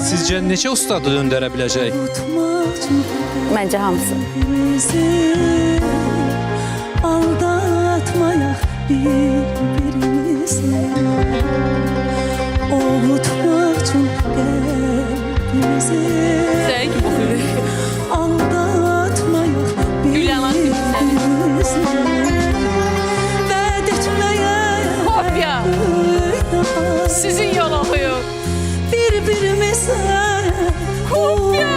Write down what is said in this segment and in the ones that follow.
Sizce neçə ustadı döndərə biləcək? Bence hamısı. Aldatmayak birbirimizi, ovutmak için kalbimizi. Aldatmayak birbirimizi, ved etmeye Kopya. Sizin yol okuyor. birbirimize kopya.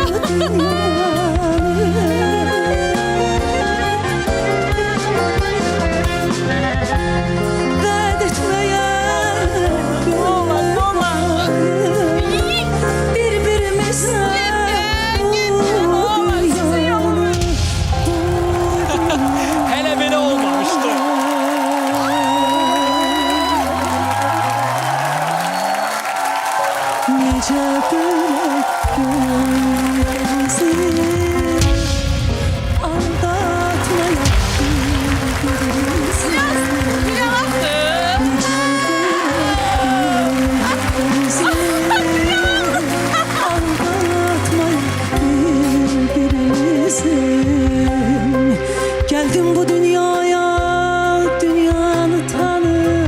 Ved etmeye birbirimize Hələ belə olmamışdı. Nice birbirimizi aldatmaya birbirimizi. Geldim bu dünyaya, dünyanı tanı.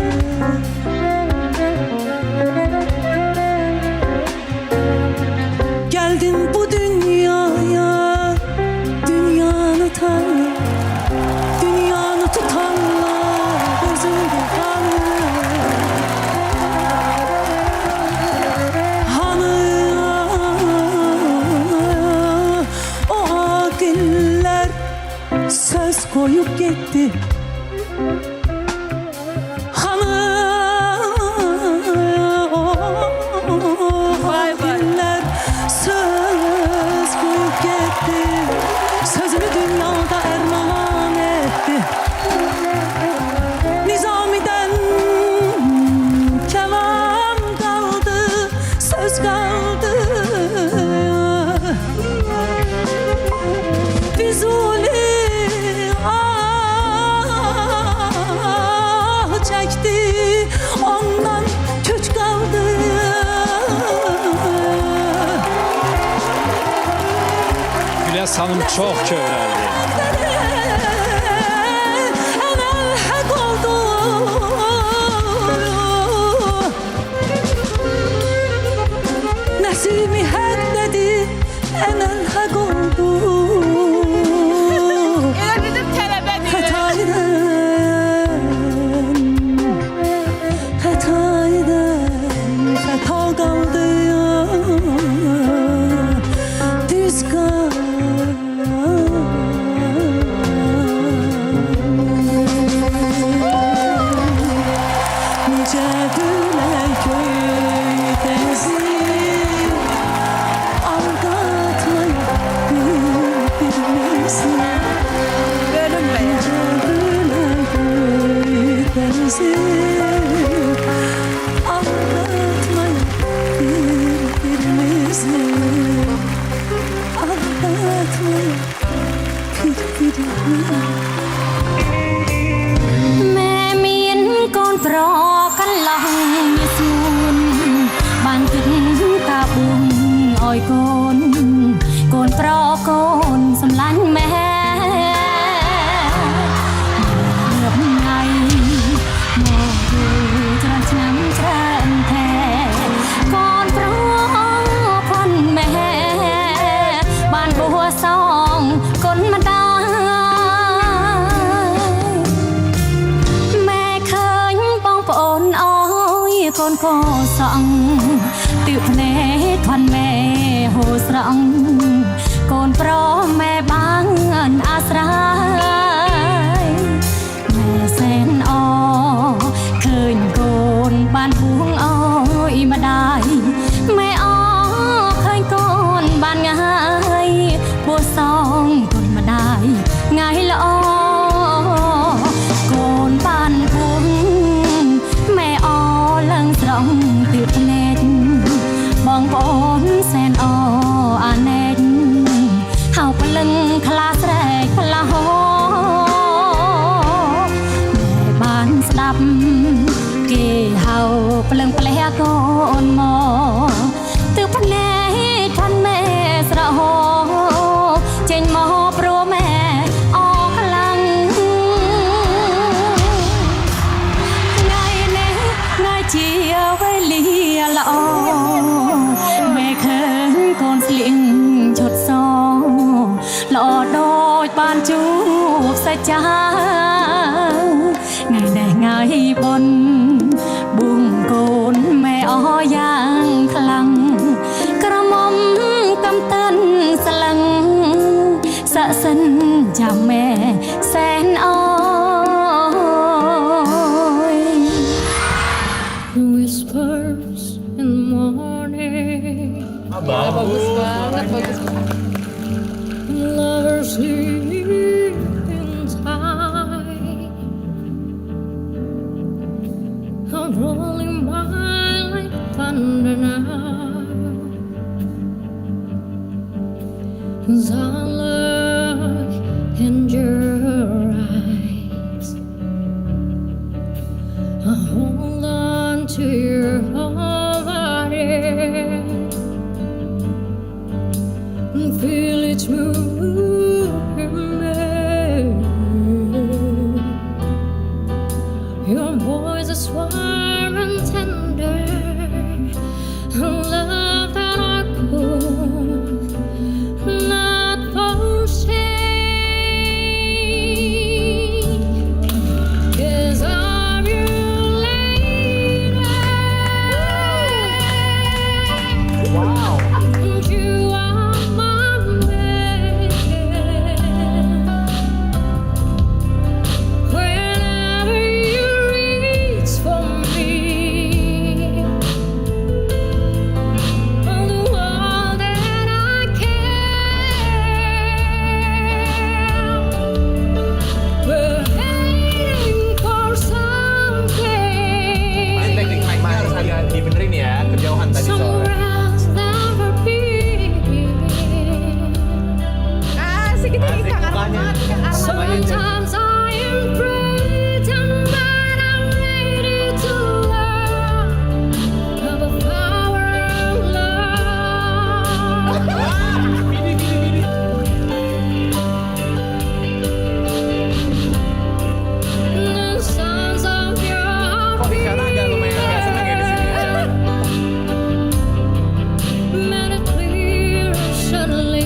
Geldim bu dünyaya, dünyanı tanı. Dünyanı tutanlar gözümde kanı. Hanı o akiller söz koyup gitti. Hanı o akiller söz koyup gitti. Sözünü dünyada erman etti. Nizami'den kelam kaldı, söz kaldı. Fizuli çekti, ondan köç kaldı. Güləz xanım çox kövrəldi. Enel hak oldu. Nesimi hak dedi, enel hak oldu. Elə dedim tələbədir. Hataydan hata kaldı. Düz nice gülen köydezi aldatmayın birbirimizi. Nice gülen köydezi aldatmayın birbirimizi. Aldatmayın birbirimizi. แม่เมียนก่อนปรอกันหลังมีสูนบ้านขึ้นตาบุญอ้อยโกนโกนปรอโกนสำลันแม่เงียบไงมองดูจนช้ำช้ำแท้ก่อนปรอพ่นแม่บ้านบัวซองคนมาได้ con cô sẵn tiểu nè thoăn mẹ hồ sẵn con pro mẹ băng asrai mẹ sen o khơi con ban buông ôi mà đài mẹ o khơi con ban ngay bố song con mà đài ngay lo con ban buông mẹ o lăng rộng tuyệt nét bong bóng sen o an nét hào lưng khla srek ចាថ្ងៃនេះថ្ងៃបុណ្យបួងកូនម៉ែអយ៉ាងខ្លាំងក្រមុំកំតិនស្លឹងស័ក្តិសិនចាំម៉ែសែនអយ Whispers in the morning Bagus banget, bagus banget. Lovers sleep inside. I'm rolling by like thunder now. As I look in your eyes, I hold on to your body and feel it moving me. Your voice is warm and tender, a love that I could not forsake. 'Cause I'm your lady. Wow. And you are my man. Whenever you reach for me, all the world that I can. We're waiting for something. Teknik mic-nya harus agak dibenerin ya, kejauhan tadi soalnya. Somewhere else never been. Asik itu Asik, Kang mukanya. Arman, Kang Arman. Sometimes I am frightened, but I'm ready to learn of the power of love. The sounds of your Kok di sana agak lumayan agak seneng ya di sini ya. made it clear suddenly.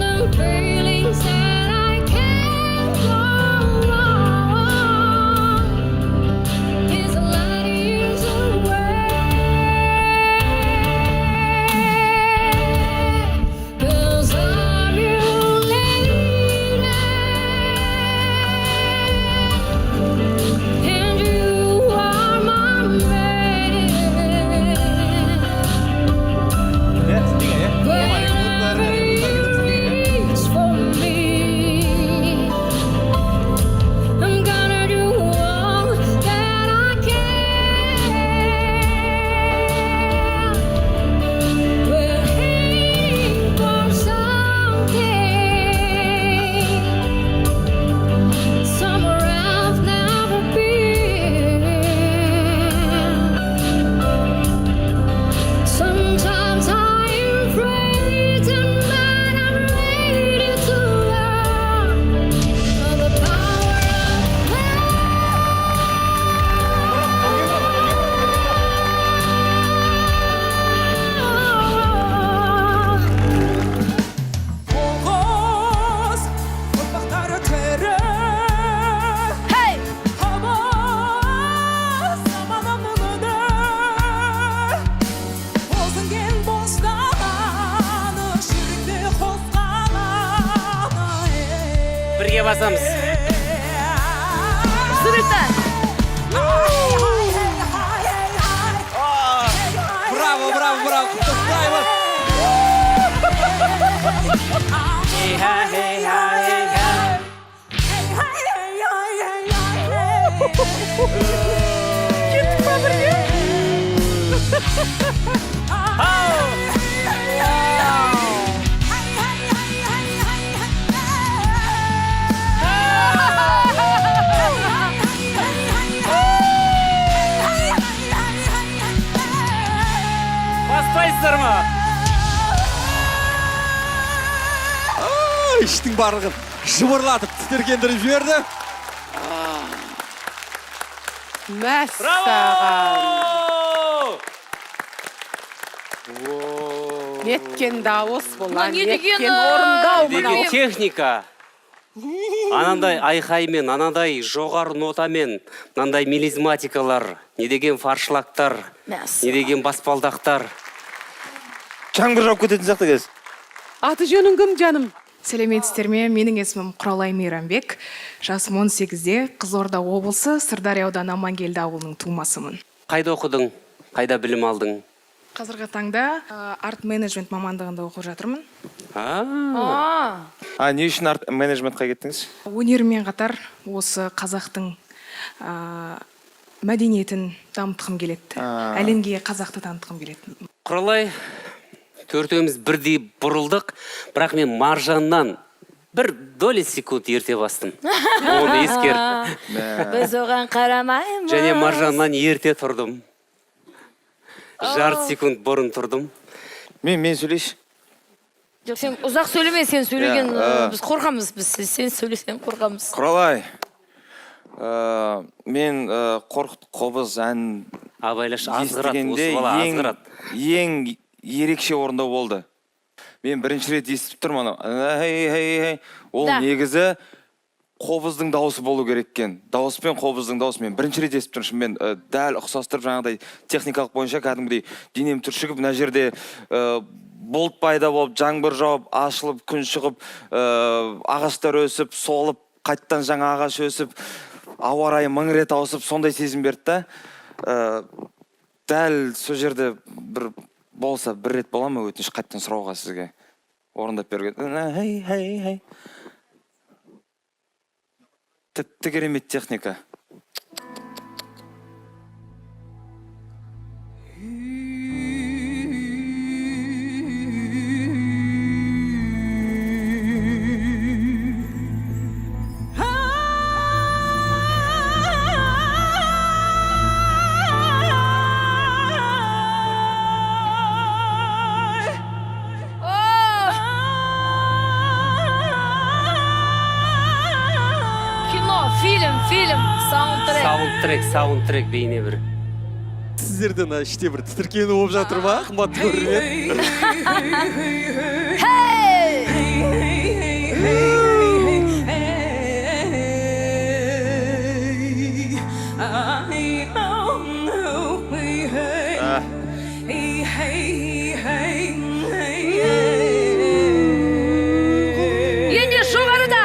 The feelings that I can't go on is light years away. 'Cause I'm your lady. And you are my man. Ya, sedih nggak ya? Whenever you reach for me, I'm gonna do all that I can. We're heading for something somewhere I've never been. Sometimes I am frightened, but I'm ready to learn of the power of love. Oğuz, toprakları tere. Hey! Hava, zamanımını Bozingen bostanı, şirikli hozganı. Birga basamiz. Sürükten. Bravo, bravo, bravo. Bravo. Hey ha hey ha hey ha. Baspaysizlarmı? İştin barығын жыбырлатып тітіркендіріп жіберді. Мәссаған. Неткен дауыс болар, не деген, неткен орындау деген мынау. техника. Анандай айқаймен, анандай жоғары нотамен, мынандай мелизматикалар, не деген фаршлактар, не деген баспалдақтар. Жаңбыр жауып кететін сияқты кез. Аты жөнің кім жаным? Сәлеметсіздер ме? Менің есімім Құралай Мейрамбек. Жасым 18-де, Қызылорда облысы, Сырдария ауданы Амангелді ауылының тумасымын. Қайда оқыдың? Қайда білім алдың? Қазіргі таңда арт менеджмент мамандығында оқып жатырмын. Не үшін арт менеджментқа кеттіңіз? Өнермен қатар осы қазақтың мәдениетін дамытқым келеді. Әлемге қазақты танытқым келеді. Құралай, төртеуміз бірдей бұрылдық, бірақ мен Маржаннан бір доли секунд ерте бастым. Оны ескер. Біз оған қарамаймыз. Және Маржаннан ерте тұрдым. Жарты секунд бұрын тұрдым. Мен сөйлейші. Жоқ, сен ұзақ сөйлеме, сен сөйлеген, біз қорқамыз, сен сөйлесең қорқамыз. Құралай, мен қорқыт қобыз ән Абайлаш азғырат, осы бала азғырат. ең ерекше орындау болды. Мен бірінші рет естіп тұрмын. Ол негізі қобыздың дауысы болу керек екен. Дауыс пен қобыздың дауысы. Мен бірінші рет естіп тұрмын. Мен дәл ұқсастырып жаңағыдай техникалық бойынша кәдімгідей денем түршігіп, мына жерде болт пайда болып, жаңбыр жауып, ашылып, күн шығып, ағаштар өсіп, солып, қайттан жаңа ағаш өсіп, ауа райы мың рет ауысып, сондай сезім берді да. Дәл сол жерде бір болса, бір рет бола ма өтініш қайттан сұрауға сізге орындап берген. Тіпті керемет техника. Фильм, Саундтрек бейне бір. Сіздерден іште бір тітіркені болып жатыр ма? Қымбат көрінеді. Енді жоғарыда.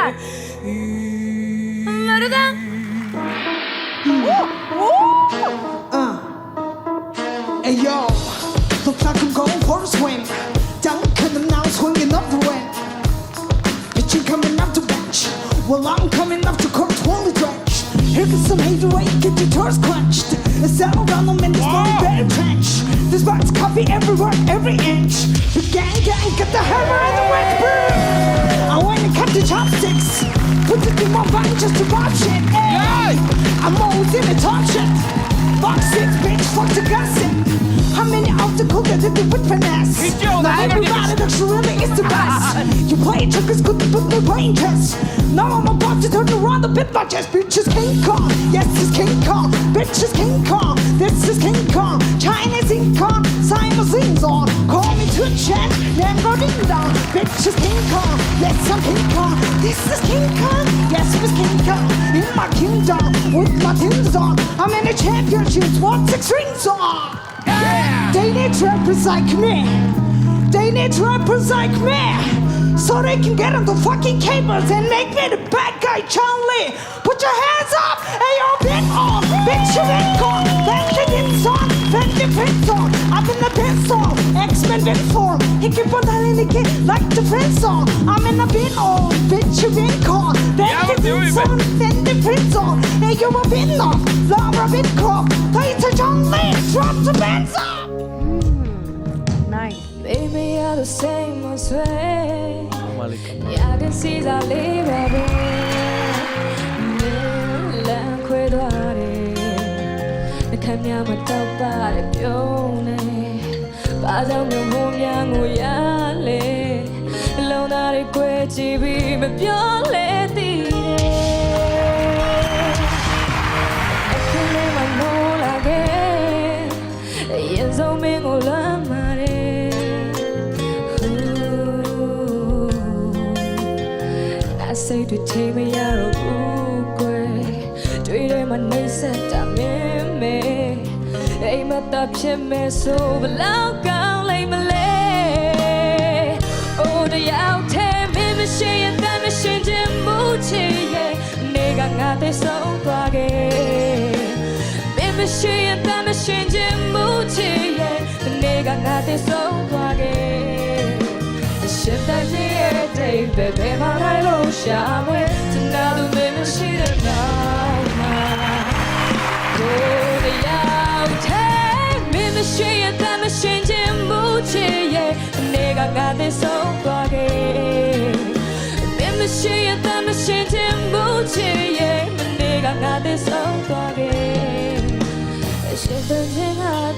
Нарыдан. Hey yo, looks like I'm going for a swim. Down coming now, swinging up the wind. Bitchin' coming up to bench. Well, I'm coming up to court, fully drenched. Here comes some hater weight, get your toes crunched. It's all around them in this very bad trench. This box coffee everywhere, every inch. The gang, get the hammer and the wet bird. I wanna cut the chopsticks. Put it in my body just to watch it. Hey, I'm always in the top shit. Box 6, bitch, fuck the gossip. How many obstacles that did it with finesse? Now everybody looks really is the best. You play trickers, good to put my brain test. Now I'm about to turn around a bit my chest. Bitch is King Kong, yes it's King Kong. Bitch is King Kong, this is King Kong. China's King Kong, Simon sings on. Call me to a chat, then go ding dong. Bitch is King Kong, yes I'm King Kong. This is King Kong, yes it's King Kong. In my kingdom, with my tins on. I'm in the championships, what's 6 rings on? Yeah. They need rappers like me. They need rappers like me. So they can get on the fucking cables and make me the bad guy, Chun-Li. Put your hands up, hey yo, been on. Bitch, you been gone. Then the hits on, then the pins on. I'm in the pin song, X-Men been formed. He keep on telling the kid like the friend song. I'm in the bin on, bitch, you been gone. Then the hits on, then the pins on. Hey, you a bin off, Laura been crop. Tighter Chun-Li, drop the bands up. Nice. Baby, you're the same, I swear. Yeah, I can see that live la quedare. Ne cambiamo tappare pione. Pasa un mio mogliamo yale. Launare quei cibi me piole dire. E che ne mano la che. Io so me con la mare. တွေချိန်မရတော့ဘူးကွယ်တွေ့တယ်မနေစတာမင်းမဲအိမ်မတော့ဖြစ်မဲ့ဆိုဘလောက်ကောင်းလိုက်မလဲအိုးတရားထဲမင်းမရှိရင်တမ်းမရှိခြင်းမှုချစ်ရဲ့နေကငါတဲ့ဆုံးသွားခဲ့မင်းမရှိရင်တမ်းမရှိခြင်းမှုချစ်ရဲ့နေကငါတဲ့ဆုံးသွားခဲ့ရှင်တဲ့ရဲ့တဲ့ဘယ်ဘယ်မှာလိုက်လို့ရှာမယ်တနာလို့မင်းမရှိတဲ့နိုင်မှာတို့ရောက်တဲ့မင်းမရှိရင်တမ်းမရှိခြင်းမှုချစ်ရဲ့နေကငါတဲ့ဆုံးသွားခဲ့မင်းမရှိရင်တမ်းမရှိခြင်းမှုချစ်ရဲ့နေကငါတဲ့ဆုံးသွားခဲ့ရှင်တဲ့ရဲ့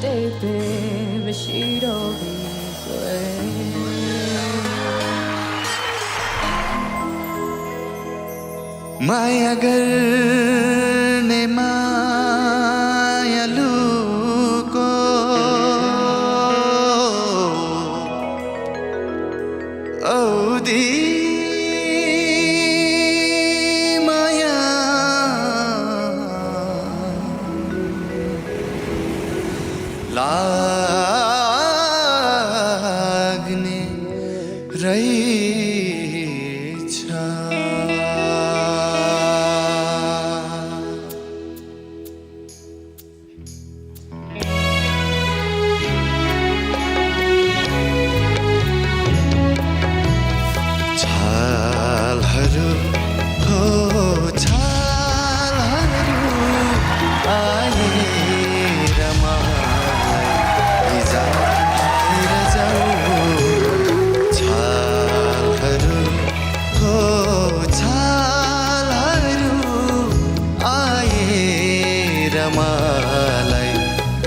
တဲ့ဘယ်မရှိတော့ဘူးကွယ် माया करने मायालू को औदी माया लागने रही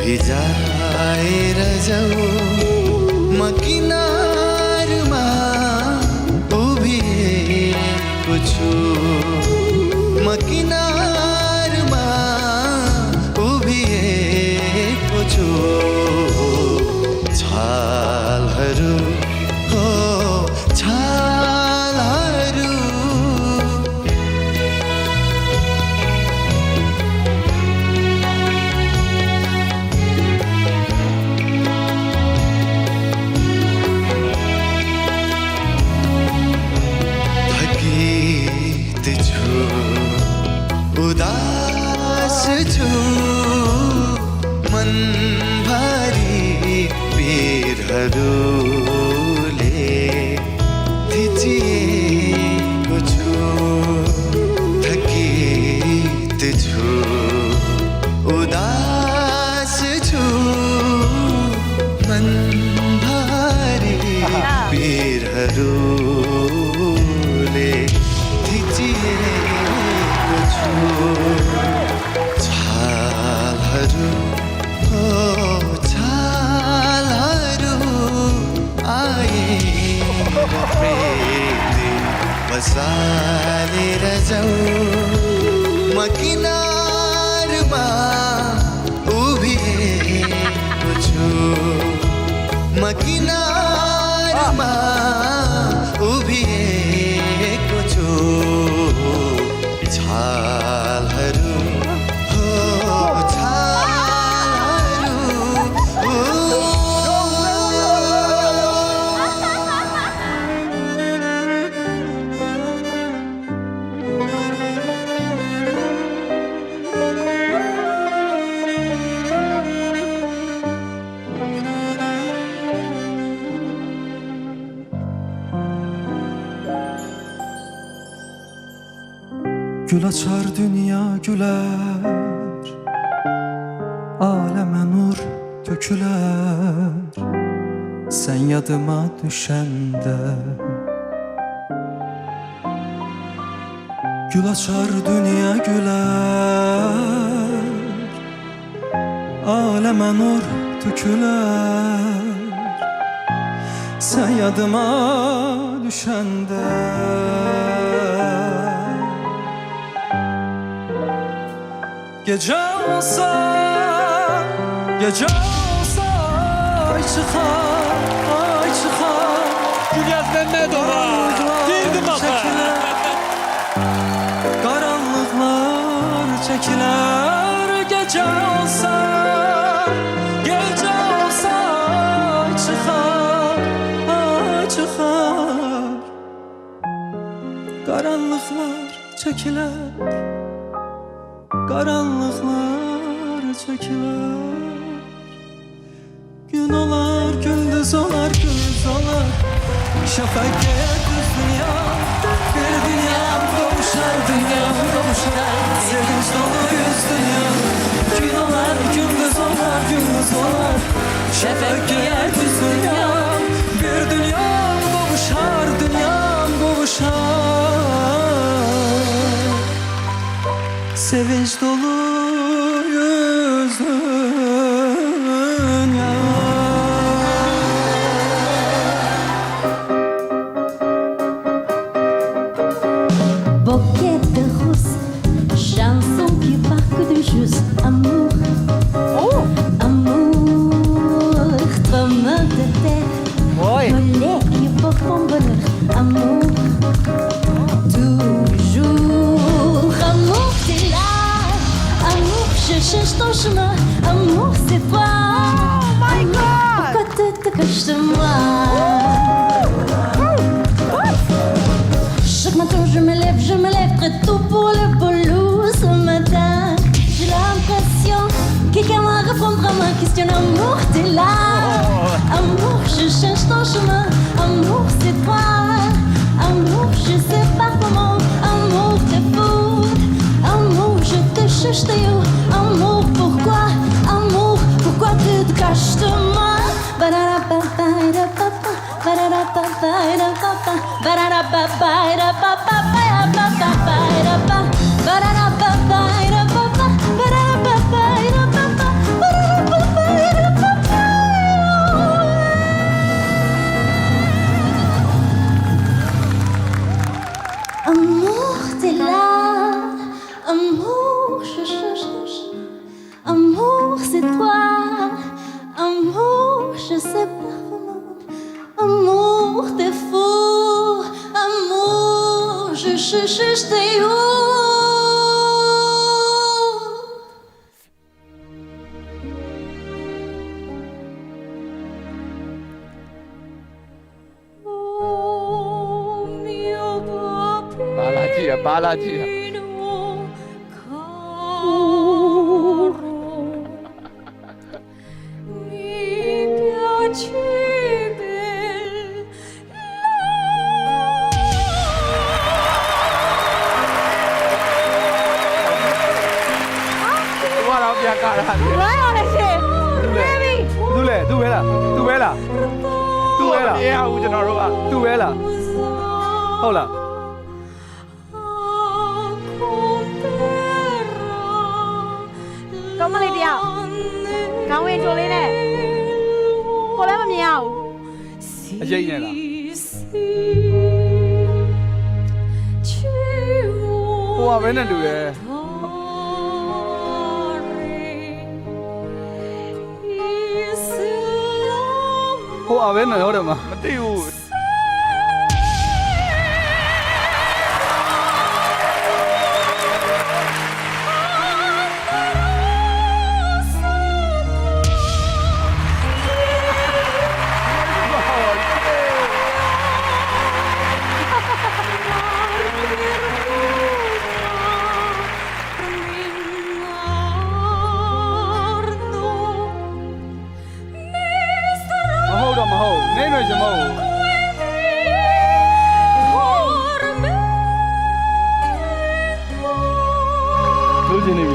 भिजाएर जाऊ म किनारमा उभिएको छु म किनारमा उभिएको छु छालहरू हो छालहरू उदास छु मनभरि पीरहरूले थिचिएको छु थकित छु उदास छु मनभरि पीरहरूले थिचिएको छु छालहरू हो छालहरू आए प्रेमले बसालेर जाऊ म किनारमा उभिएको छु म किनारमा उभिएको छु छालहरू हो छालहरू Gül açar dünya güler, aleme nur döküler. Sen yadıma düşende gül açar dünya güler, aleme nur döküler. Sen yadıma düşende gece olsa, gece olsa ay çıkar, ay çıkar. Gülyaz Mehmetova. Girdim baka. çekiler gece olsa çıkar karanlıklar çekiler karanlıklar çekiler gün olar gündüz olar gündüz olar şafak gelir düz dünya bir dünyam kavuşar dünyam kavuşar sevinç dolu yüz dünya gün olar gündüz olar gündüz olar şafak gelir düz dünya bir dünyam kavuşar dünyam kavuşar sevinç dolu yüz dünya. Bouquet de roses, chanson qui parle de juste amour. Amour, tremblement de terre, colère qui évoque mon bonheur. Amour, toujours. Amour, t'es là. Amour, je cherche ton chemin. Amour, c'est toi. Oh my God! Pourquoi te caches de moi? Chaque matin je me lève très tôt pour le boulot. Ce matin, j'ai l'impression que quelqu'un va répondre à ma question. Amour, t'es là. Amour, je cherche ton chemin. Amour, c'est toi. Amour, je sais pas comment. Amour, t'es fou. Amour, je te cherche, t'es où? Amour, pourquoi? Amour, pourquoi tu te caches de moi? Amour, t'es là. Amour, je cherche ton chemin. Amour, c'est toi. Amour, je sais pas comment. Amour, t'es fou. Amour, je cherche t'es où? Balaji. Hold up. Có một lời điều. Cao Nguyên trốn lên này. Cô lấy mà nhiều. Dây này là cô à bên này được rồi. Cô à bên này đâu mà. Tiêu. Nên rồi màu. Lưu gì này.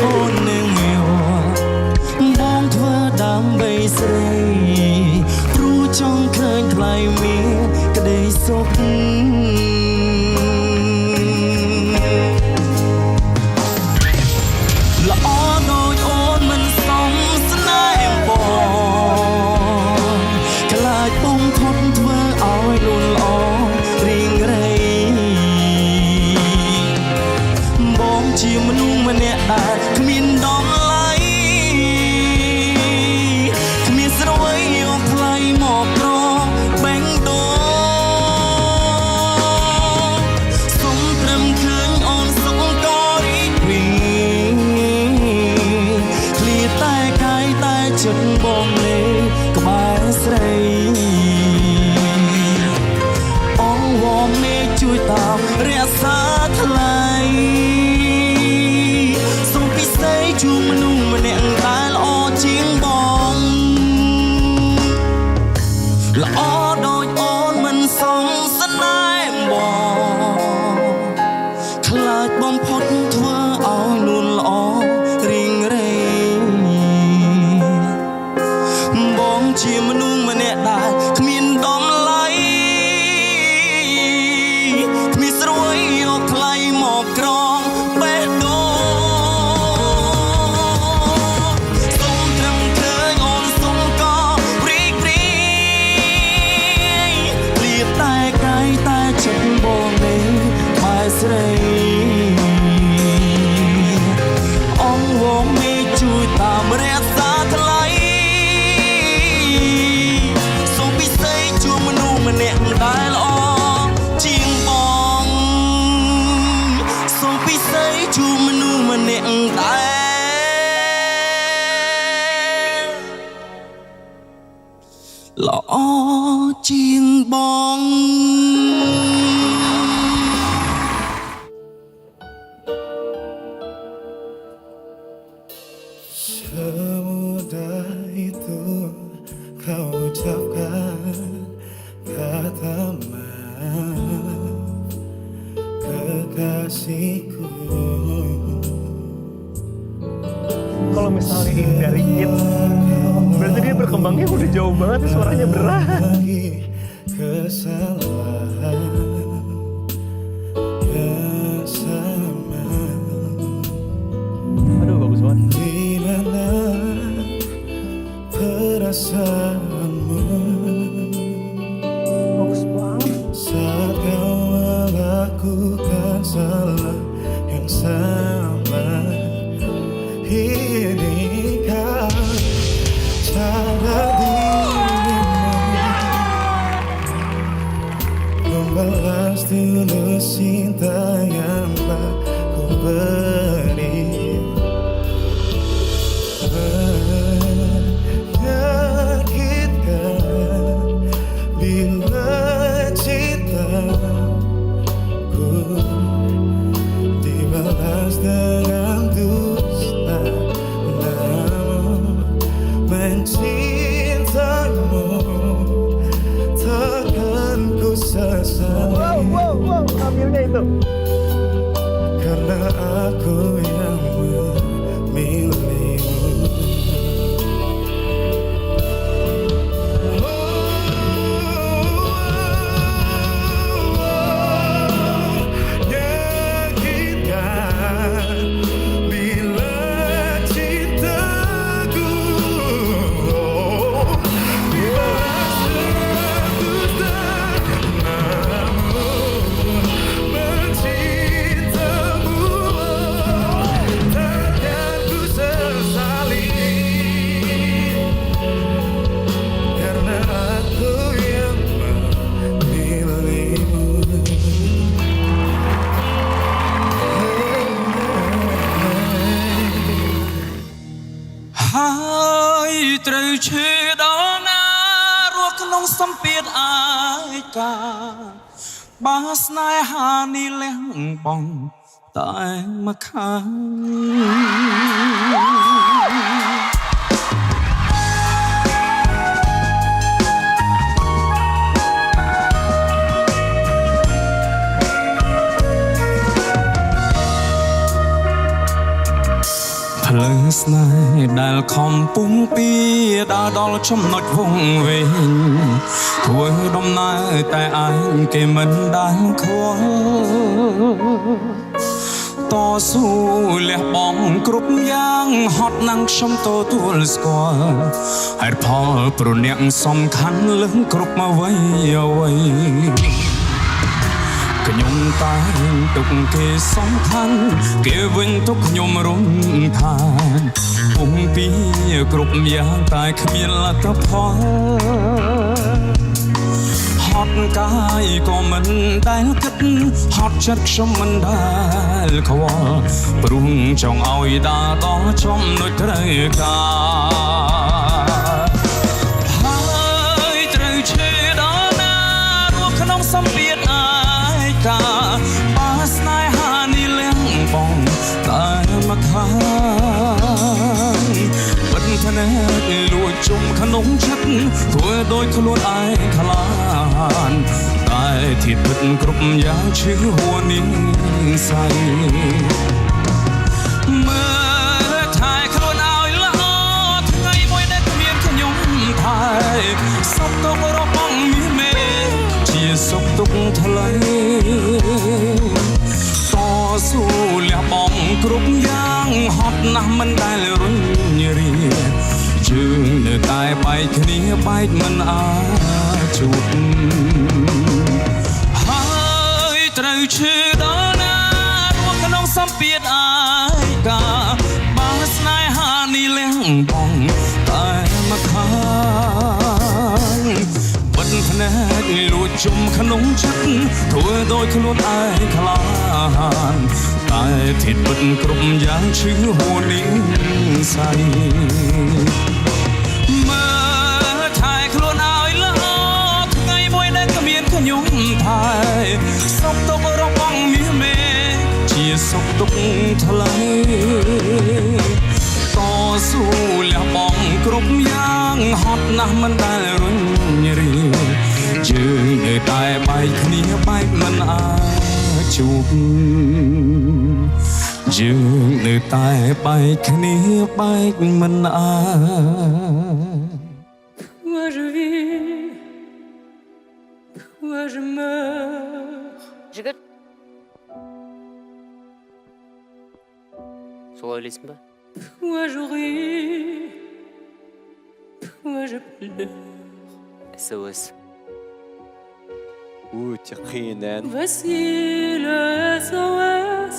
អូននឹងយល់បងធ្វើដើម្បីស្រីព្រោះចង់ឃើញថ្លៃមានក្តីសុខល្អដូចអូនមិនសមស្នេហ៍បងខ្លាចបងធត់ធ្វើឲ្យលូនល្អរៀងរៃបងជាមនុស្សម្នាក់ដែលគ្មានដំឡៃគ្មានស្រួយយកថ្លៃមកប្របេងដូងសុំត្រឹមឃើញអូនសុខក៏រីករាយឃ្លាតែកាយតែចិត្តបងលេក្បែរស្រីអងវងមេជួយតាមរក្សាថ្លៃសុំពិសេសជួបមនុស្សម្នាក់ដែលល្អជាងបងល្អដូចអូនមិនសមស្នេហ៍បងខ្លាចបងផុតធ្វើឲ្យលួនល្អរៀងរៃបងជាមនុស្សម្នាក់ដែលគ្មានដំឡៃគ្មានស្រួយយកថ្លៃមកក្រងបេះដូងសុំត្រឹមឃើញអូនសុំក៏រីករាយព្រៀបតែកាយតែចិត្តបងនេះបែរស្រីអងវងមេជួយតាមរក្សាថ្លៃសុំពិសេសជួបមនុស្សម្នាក់ដែលល្អជាងបងសុំពិសេសជួបមនុស្សម្នាក់ដែលល្អជាងបង Semudah itu kau ucapkan kata maaf kekasihku. Kalau misalnya ini dari It, berarti dia berkembangnya udah jauh banget, suaranya berat. Kesalahan Aduh, bagus banget. Di mana perasaanmu? Bagus banget. Saat kau melakukan salah yang sama, inikah cara dirimu membalas tulus cinta yang tak ku beri? Menyakitkan bila cintaku dibalas dengan dusta, namun mencintamu takkan ku sesali. Ambilnya itu. Karena aku yang memilihmu. Menyakitkan bila cintaku dibalas dengan dusta, namun mencintamu takkan ku sesali. Karena aku yang memilihmu.ហើយត្រូវឈឺដល់ណារស់ក្នុងសម្ពាធអាយកាបើស្នេហានេះលះបង់តែមកខាង ភ្លើងស្នេហ៍ដែលខំពុំពីដើរដល់ចំណុចវង្វេងធ្វើដំណើរតែឯងគេមិនដែលខ្វល់តស៊ូលះបង់គ្រប់យ៉ាងហត់ណាស់ខ្ញុំទទួលស្គាល់ហេតុផលព្រោះអ្នកសំខាន់លើសគ្រប់អ្វីអ្វីខ្ញុំតែងទុកគេសំខាន់គេវិញទុកខ្ញុំរំខានពុំពីគ្រប់យ៉ាងតែគ្មានលទ្ធផលហត់កាយក៏មិនដែលគិតហត់ចិត្តខ្ញុំមិនដែលខ្វល់ព្រោះចង់ឲ្យដើរដល់ចំណុចត្រូវការហើយត្រូវឈឺដល់ណារស់ក្នុងសម្ពាធបើស្នេហានេះលះបងតែមកខាងបិទភ្នែកលួចជុំក្នុងចិត្តធ្វើដោយខ្លួនឯងខ្លានតែទីពិតគ្រប់យ៉ាងឈឺហួរនេះសៃមើលថែខ្លួនឲ្យល្អថ្ងៃមួយដែលគ្មានខ្ញុំថែសុខទុក្ខរបស់មេជាសុខទុក្ខថ្លៃតស៊ូលះបង់គ្រប់យ៉ាងហត់ណាស់មិនដែលរុញរាជើងនៅតែបែកគ្នាបែកមិនអាចជួបហើយត្រូវឈឺដល់ណារស់ក្នុងសម្ពាធអាយកាបើស្នេហានេះលះបង់តែមកខាងបិទភ្នែកលួចជុំក្នុងចិត្តធ្វើដោយខ្លួនឯងខ្លានតែទីពិតគ្រប់យ៉ាងឈឺហួរនេះសៃមើលថែខ្លួនឲ្យល្អថ្ងៃមួយដែលគ្មានខ្ញុំថែសុខទុក្ខរបស់មេជាសុខទុក្ខថ្លៃតស៊ូលះបង់គ្រប់យ៉ាងហត់ណាស់មិនដែលរុញរាជើងនៅតែបែកគ្នាបែកមិនអាចជួបជើងនៅតែបែកគ្នាបែកមិនអាច Moi je vis, moi je meurs. Жігіт, солай ойлайсың ба Moi je ris, moi je pleure. SOS өте қиын ән Voici le SOS.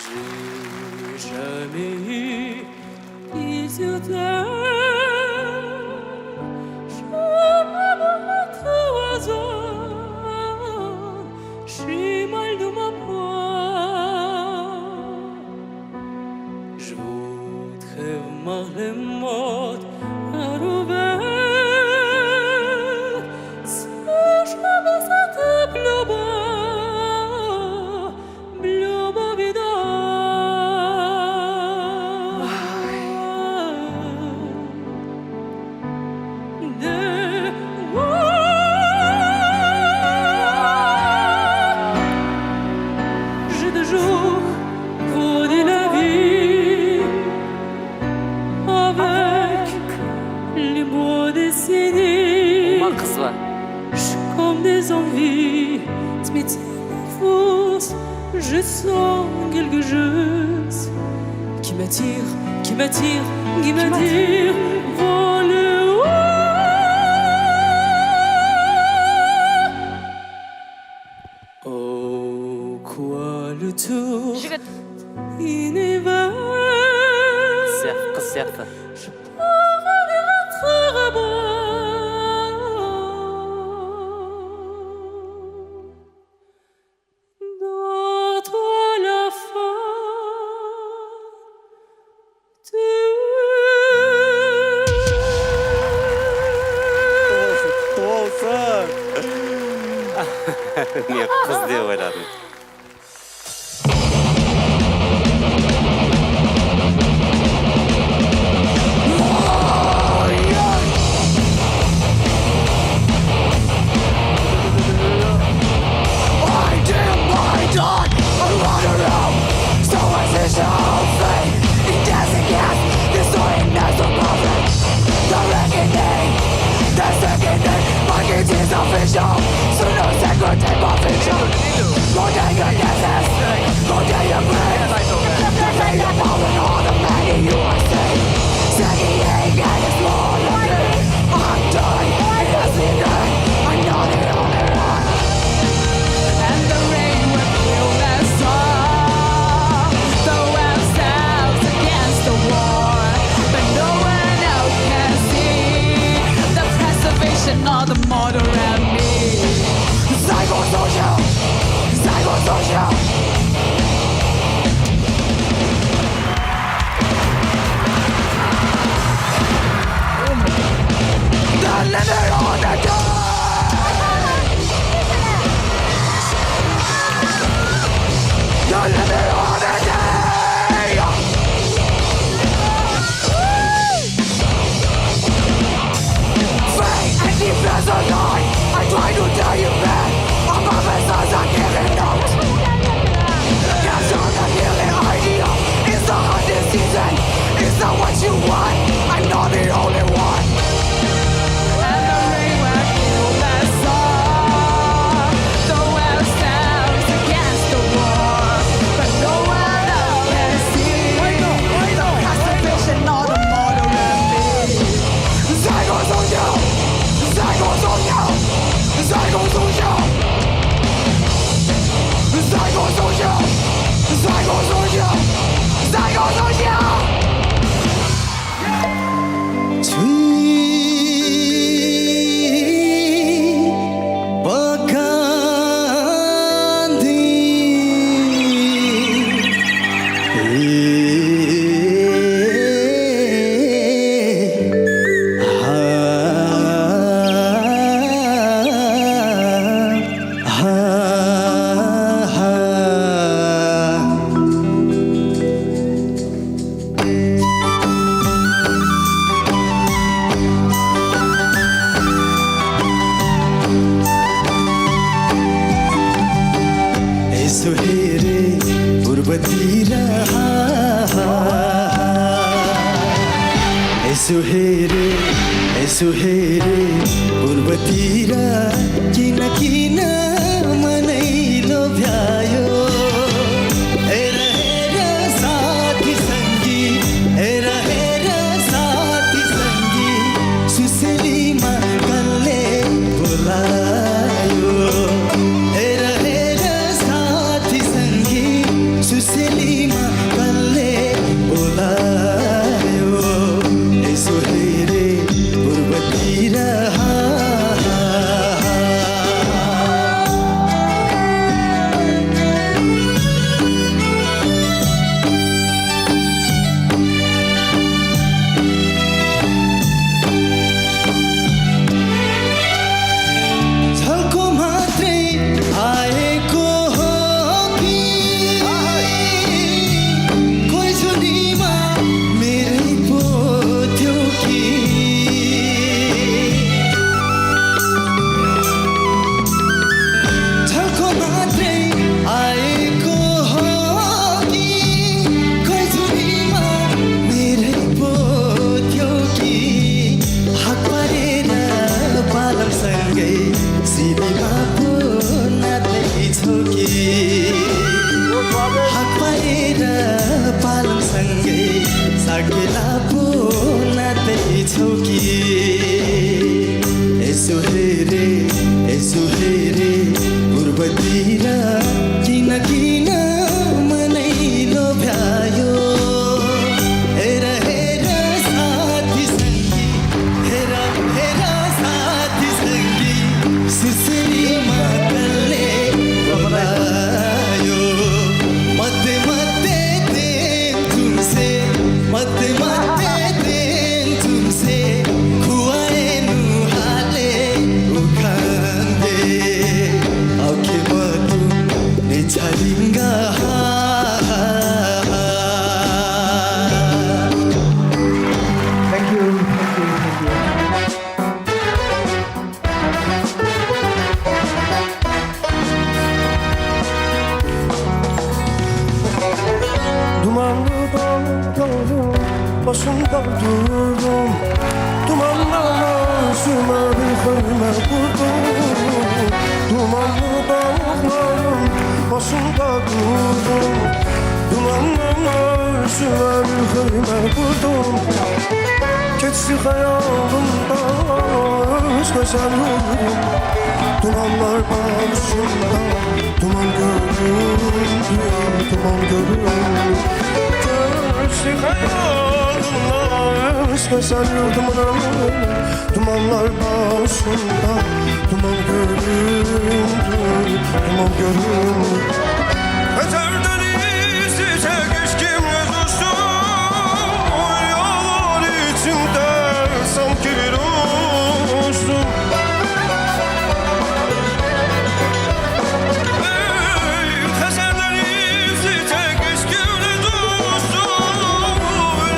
J'ai jamais eu pied sur terre. Je me au hasard. J'ai mal de ma poire. Je voudrais voir les mots à l'ouvert. Si je me sentais plus bas, plus bas J'ai toujours volé la vie avec les mots dessinés. Uma қыз ба Comme des envies, métamorphose, je sens quelque chose qui m'attire, qui m'attire, qui m'attire. Vole oh, quoi le tour жігіт, univers. қыз сияқты Dans toi la fin мен қыз деп ойладым I damn And the rain will kill their song. The world stands against the war, but no one else can see the preservation of the mortal and me. Psychosocial, psychosocial. The living on the door. The living on the day. Fate and defense alive. I try to tell you that our professors are giving out. Capture the healing idea. It's the hunting season. Is that what you want? I'm not the only one. And the rain will kill that song. The world stands against the war, but no one else can see the preservation of the mortal and me. Psychosocial, psychosocial, psychosocial, psychosocial, psychosocial, psychosocial. यसो हेरे पूर्वतिर यसो हेरे पूर्वतिर किन किन मनै लोभ्यायो हेर हेर साथी सङ्गी हेर हेर साथी सङ्गी सुसेलीमा कल्ले बोलायो हेर हेर साथी सङ्गी सुसेलीमा कल्ले बोलायो यसो हेरे पूर्वतिर झल्को मात्रै आएको हो कि कोही जुनीमा मेरै पो थियो कि झल्को मात्रै आएको हो कि कोही जुनीमा मेरै पो थियो कि हात पारेर बालमसँगै सिनेमा पो नाच्दैछौ कि हात पारेर बालमसँगै साकेला पो नाच्दैछौ कि यसो हेरे पूर्वतिर किन किन मनै लोभ्यायो हेर हेर साथी सङ्गी हेर हेर साथी सङ्गी सुसेलीमा कल्ले बोलायो मध्ये मध्ये दिन तुमसे खुवाएनु हाले उखान्दे आउके बतु निछालिङ्गा Thank you. Dumanlı dağ yolum başında durdum. Dumanla başıma bir hürme kurdum. Dumanlı başıma bir kıyma kurdum Geçti hayalımdan Aşka sarıldım Dumanlar başımda Duman göründü Duman göründü Geçti hayalımdan Aşka sarıldım Dumanlar başımda Duman göründü Duman göründü Eterden izice geçkimle düştüm Yollar içinde sanki bir uçtum Eterden izice geçkimle düştüm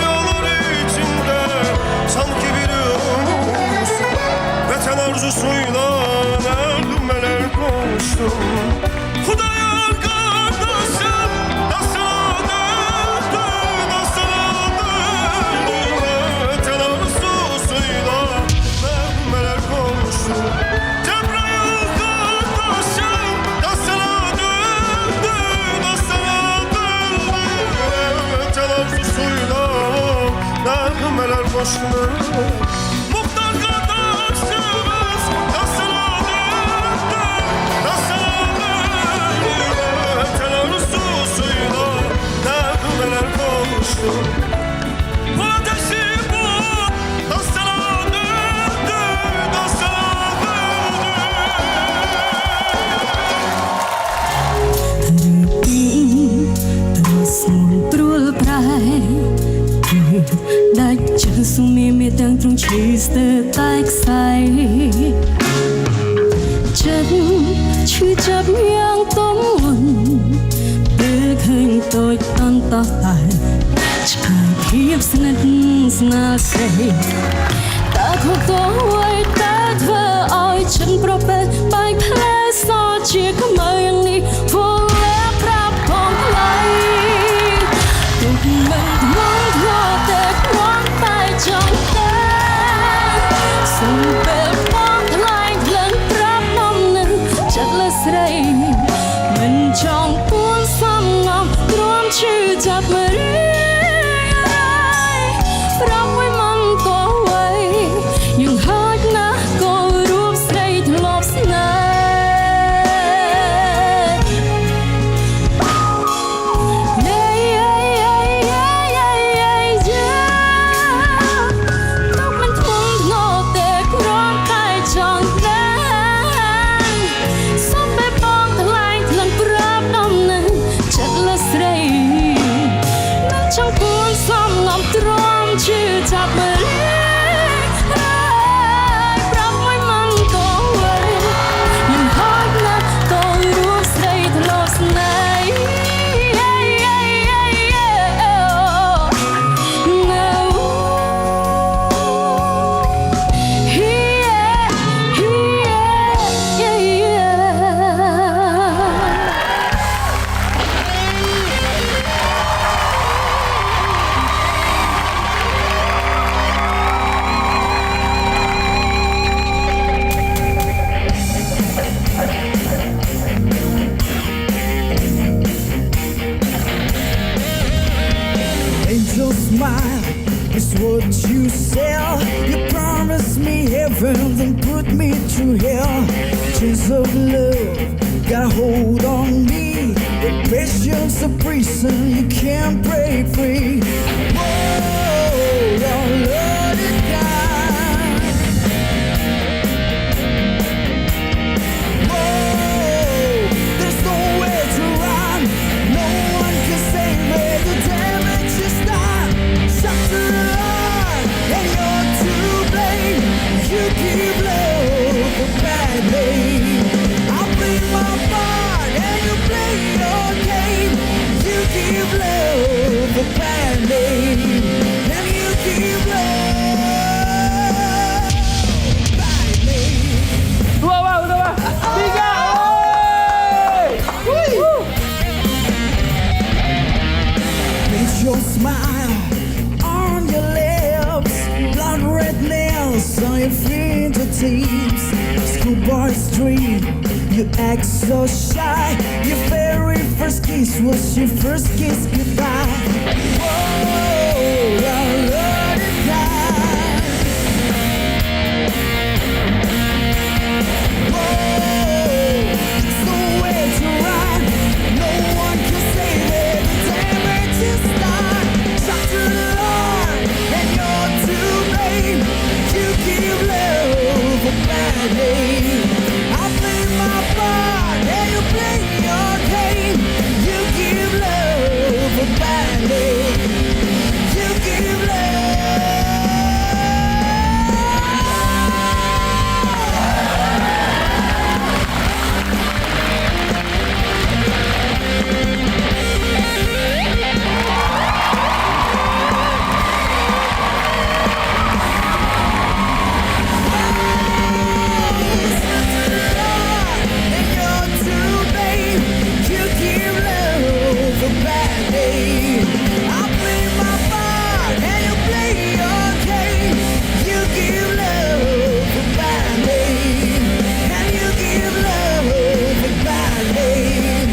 Yollar içinde sanki bir uçtum Vatan arzusuyla neler koştum Hudaya kardeşim nasıl döndü Vatan arzusuyla neler koştum Cebrail kardeşim nasıl döndü Vatan arzusuyla neler koştum Muhtar kardeşimiz nasıl döndü Vatan arzusuyla neler koştum Bu ateşi bu nasıl döndü Prul prai Đã chẳng su mê tăng trong chỉ sơ tách say Chất chứ chấp nhang tóm nguồn Bước hình tôi tan ta tài Chẳng khiếp sân sna say Ta không có quay ta thơ oi Chẳng pro bê bài phê so chia có mơ yang ni Vô lẽ prap bóng lại Tụi mình muốn thua tệ quán tay trong tay Sông bê bóng lại lần prap năm nâng Chắc là srei Mình trong cuốn xăm ngọc Trốn chữ chạp mơ Prap với mâm có quay Nhưng hết na có rúp srei lộp snai Angel smile is what you sell. You promised me heaven, then put me through hell. Chains of love got hold on me. The patience of prison you can't break free. Whoa, your love is gone. Whoa, there's nowhere to run. No one can save me. The damage is done. Shut the line, and you're to blame. You give love for bad name. I play my part, and you play your game. You give love for bad name, and you give love bad name. Dua bang, tiga. Place your smile on your lips, blood red nails on your fingertips. Schoolboy's dream, you act so shy. Your very first last kiss was your first kiss goodbye. Whoa, I love it die. Whoa, it's the way to ride. No one can save it. The damage is done. Shot to the line, and you're to blame. You give love a bad name. I play my part, and you play your game. You give love a bad name. You give love. And you're to blame. You give love a bad name. I play my part, and you play your game. You give love a bad name. And you give love a bad name.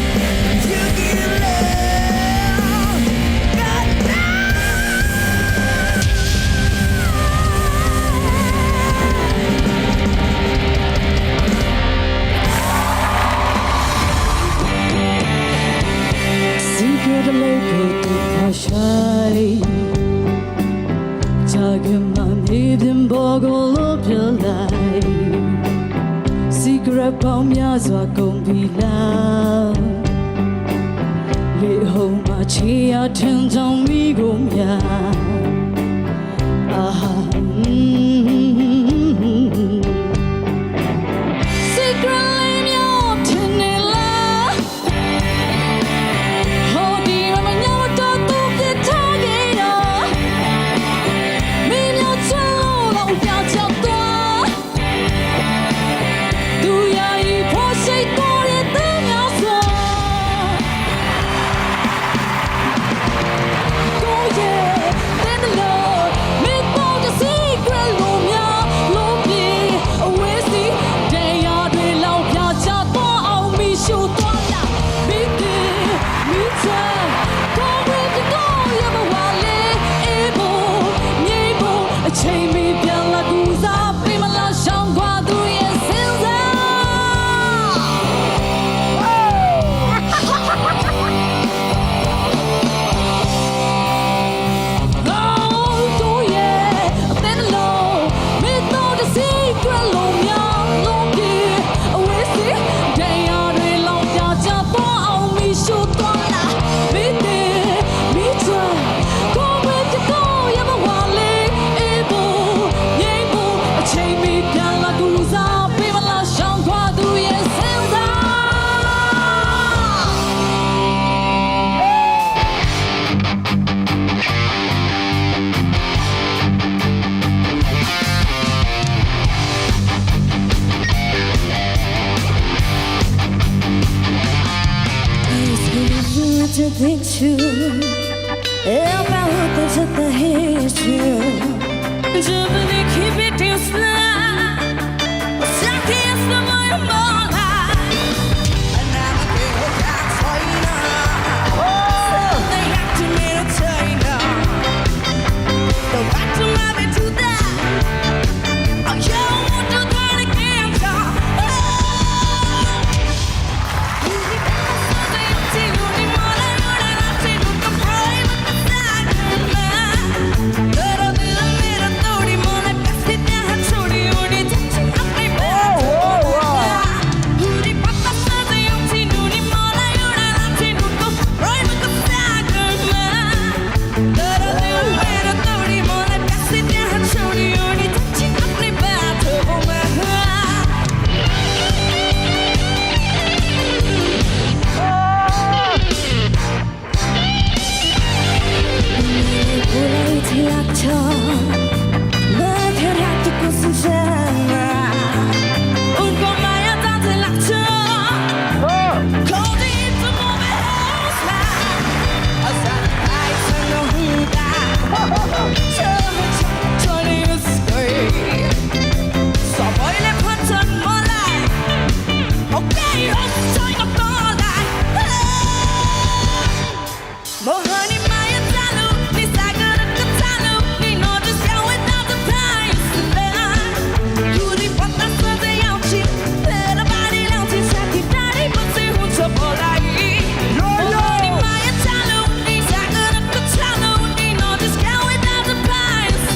You give love bad Secret local passion. Jagaman even bogle of your life. Secret bomb yazwa gombila. Let home my chia turns on me gomya. Secret lane your tenilla. Chain me down like who's up, be my last young guy, do you to picture if I look at the history just really keep it this line seconds of my life and I'm a girl that's something have to me to tell you now go back to my way to that oh you want to do it again Mohani Maya Talu, ni Sagara Katalu, ni Nordis Yao without the price. Yuri Pata Sade Yauchi, Pera Bari Lauti Saki Dari Putsi Huncho Polai. Mohani Maya Talu, ni Sagara Katalu, ni Nordis Yao without the price.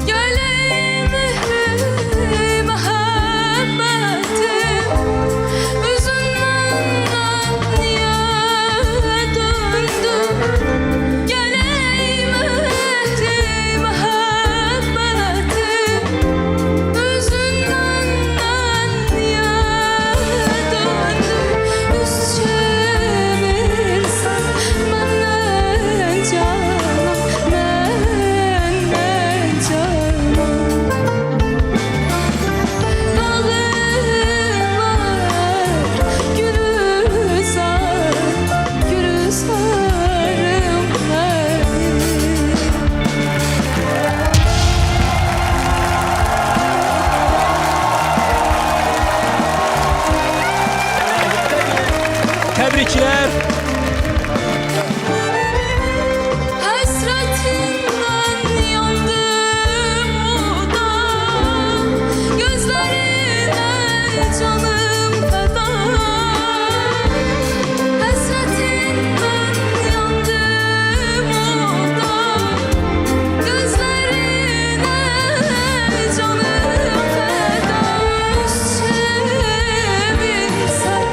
Yüreğime muhabbetim üzünden niye döndü? Yüreğime muhabbetim üzünden niye döndü? Yüz çevirsen benden canım, benden canım. Dağım var, gülü sar, gülü sarım ben. Tebrikler. Hasretinden yandım da gözlerine canım feda. Hasretinden yandım da gözlerine canım feda. Çevirsen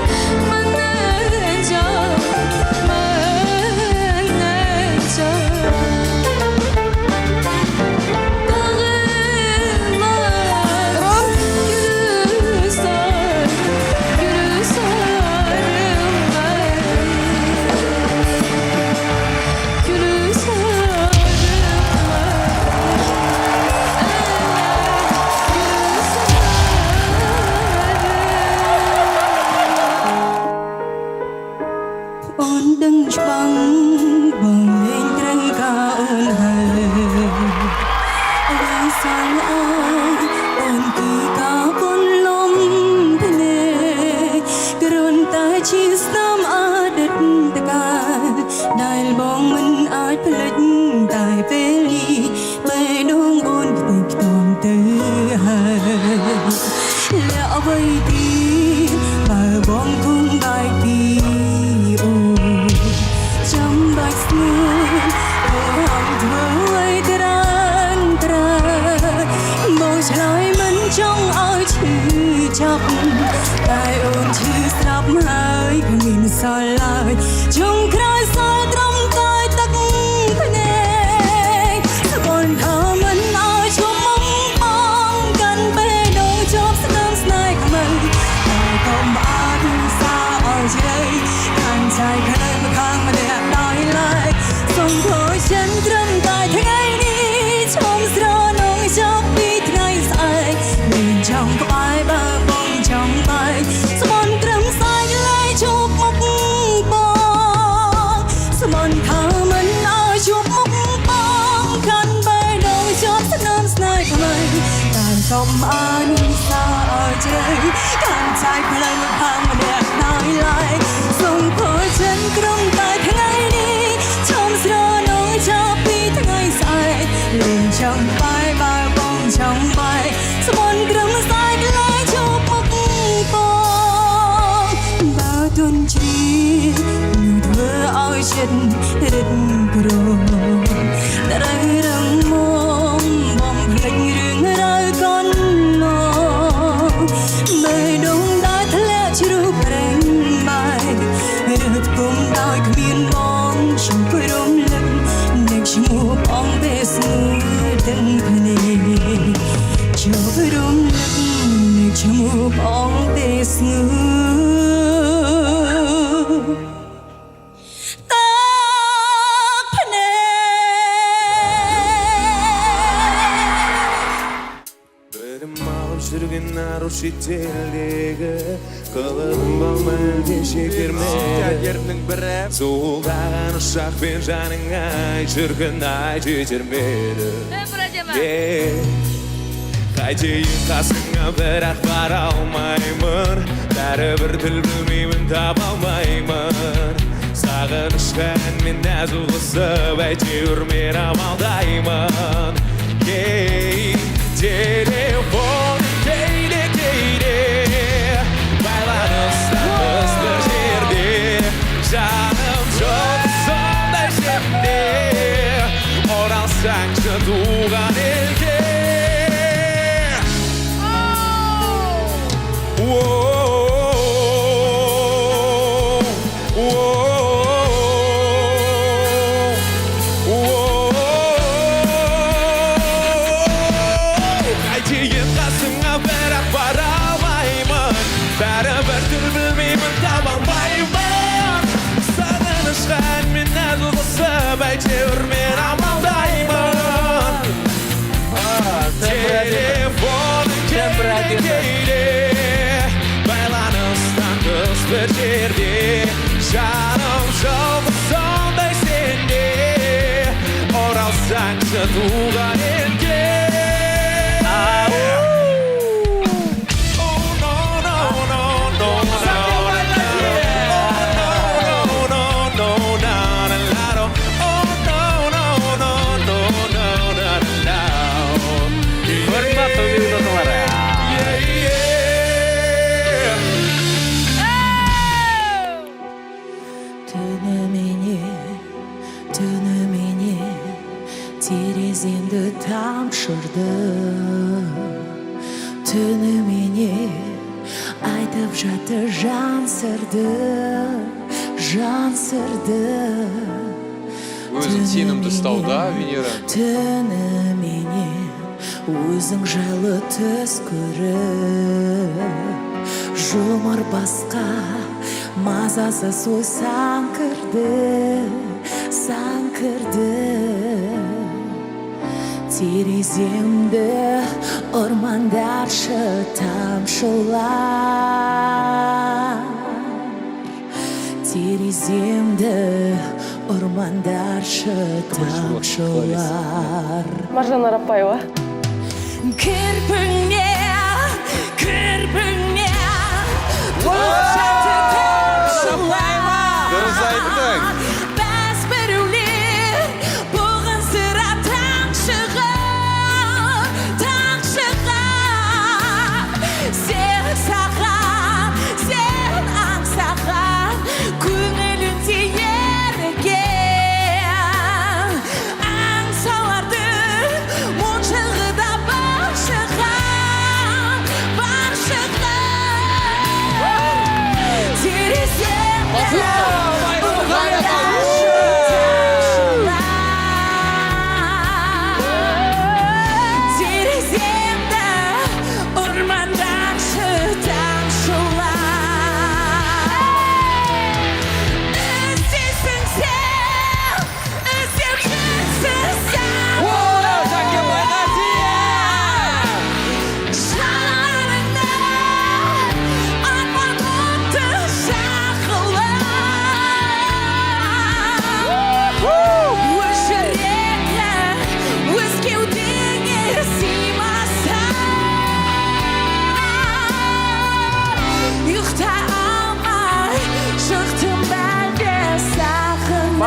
benden can, benden can. Dağım var, gülü sar, gülü sarım ben. Gülü sarımអូនដឹងច្បាស់បងលែងត្រូវការអូនហើយអ្វីសាញ់អងអូនគឺការពន្លំភ្នែកគ្រាន់តែជាស្នាមអតីតកាលដែលបងមិនអាចភ្លេចតែពេលនេះបេះដូងអូនផ្ទៃខ្ទមទៅហើយและអ្វីទៀតបើបងគង់បែកពីអូនចាំបាច់ស្ងួនព្រោះអំធ្វើឲ្យក្រានត្រាបងឆ្លើយមិនចង់ឲ្យឈឺចាប់តែអូនឈឺស្រាប់ហើយគ្មានសល់ឡើយចុងក្រោយសល់ត្រឹមតែទឹកភ្នែកស្បន់ថាមិនឲ្យឈប់មកបងកាន់បេះដូងជាប់ស្នាមស្នេហ៍ខ្មៅតែកុំអាចសាឲ្យជ្រៅកាន់ใจខ្លាំងម្ខាងម្នាក់ដោយឡែកសូមខូចចិនត្រឹមតែថ្ងៃនេះឈុំស្រនងចាប់ពីថ្ងៃស្អែកមានចង់ក្បែរបើបងចង់បែកស្មន់ត្រឹមស្អែកលែងជួបមុខបងស្មន់ថាមិនឲ្យជួបមុខបងកាន់បេះដូងជាប់ស្នាមស្នេហ៍ខ្មៅតែកុំអាចសាឲ្យជ្រៅកាន់ใจផ្លូវម្ខាងម្នាក់ដោយឡែកសូមខូចចិនត្រឹមតែថ្ងៃនេះឈុំស្រនងចាប់ពីថ្ងៃស្អែកលែងចង់បែកបើបងចង់បែកស្មន់ត្រឹមស្អែកលែងជួបមុខបងបើទន់ជ្រាបនឹងធ្វើឲ្យចិត្តរឹតក្រត្រូវរឹងមាំបំភ្លេចរឿងរ៉ាវកូននោះ បេះដូងដែលធ្លាក់ជ្រុះប្រេងបែករត់គុំដោយគ្មានបងខ្ញុំព្រមលឹកនឹកឈ្មោះបងពេលស្ងួនទាំងភ្នែកចូលព្រមលឹកនឹកឈ្មោះបងពេលស្ងួនតាភ្នែក But tomorrow жүрген ару шетелдегі қылығын балмәлде шекерме Тәгерінің бірі зуылдаған ұшақпен жаның ай шіркін ай жетермеді қайтейін қасыңа бірақ бара алмаймын бәрібір тіл білмеймін таба алмаймын сағынышқа әнмен нәзу қысып әйтеуір мен амалдаймын телефон кейде байланыстан тыс бір жерде жаным жоқ сондай жерде оралсаңшы туған елге қайтейін қасыңа бірақ бара алмаймын бәрібір тіл білмеймін таба алмаймын сағынышқа әнмен нәзу қысып әйтеуір мен амалдаймын телефоның кейде байланыстан тыс бір жерде жаным жалғыз сондай сенде оралсаңшы туған елге Түнімене тереземді тамшырды түнімене айтып жатыр жан сырды Өзің сенімді ұстауда, Венера. түнімене өзің жайлы түс көріп жұмыр басқа мазасыз ой сан кірді тереземді ормандаршы тамшылар тереземді ормандаршы тамшылар Маржан Арапбаева. Кірпіңе Бұлшаты тамшылар Дұрыс айттың. Бәз біреулер бұғын сыра таңшыға Сен саған, сен аңсаған көңілінде ерген аңсалардың мұншылығы да бар шығар тереземді ормандаршы тамшылар іздейсің сен іздеп жүрсің сен жанарыңда арман оты жағылар өз жүрегің өз кеудеңе сыймаса ұйықта алмай шықтым бәлде сағынып